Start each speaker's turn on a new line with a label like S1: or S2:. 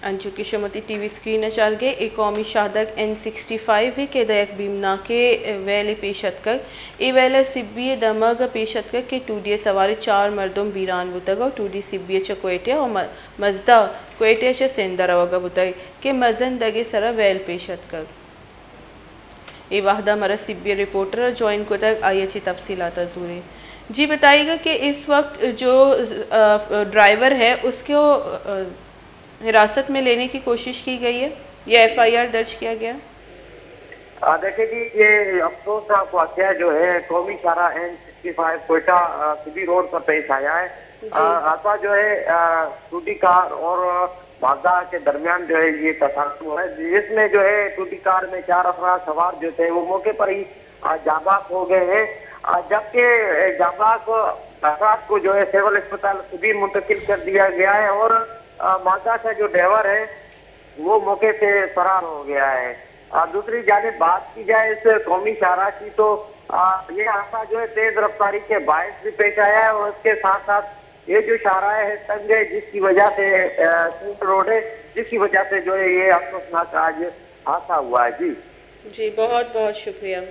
S1: Anju किशमती TV screen Chalge एक कौमी शादक N65 के दयक बीमना के वेले पेशत कर ए वेले सिब्बी दमग पेशत कर के टूडी सवारी 4 मर्दों बीरान बुतग टूडी सिब्बी च कोयटिया और मजदा कोयटिया च सेंदर अवग बुतग के मजन दगे सरा वेल पेशत कर ए वाहदा हमारा सिब्बी रिपोर्टर ज्वाइन को तक आई अच्छी तफसीलात ज़रूरी। जी बताइएगा कि इस वक्त जो ड्राइवर है उसको हिरासत में लेने की कोशिश की गई है या FIR दर्ज किया गया?
S2: देखिए जी, ये अफसोसनाक वाक़या जो है कौमी शाहरा N65 कोयटा सिबी रोड पर पेश आया है। हादसा जो है टूटी कार और माजदा के दरमियान जो है ये तसादुम हुआ है, जिसमें जो है टूटी कार में 4 अफराद सवार जो थे वो मौके पर ही जाबाक हो गए हैं, जबकि जाबाक अफराद को जो है सिविल अस्पताल सिबी मुंतकिल कर दिया गया है और माजदा का जो ड्राइवर है वो मौके से फरार हो गया है। दूसरी जानिब बात की जाए इस कौमी शाहरा की तो ये हादसा जो है तेज रफ्तारी के बायस भी पेश आया है और उसके साथ साथ ये जो शाहरा है तंग है, जिसकी वजह से रोड है, जिसकी वजह से जो है ये अफसोसनाक आज हादसा हुआ है। जी
S1: बहुत बहुत शुक्रिया।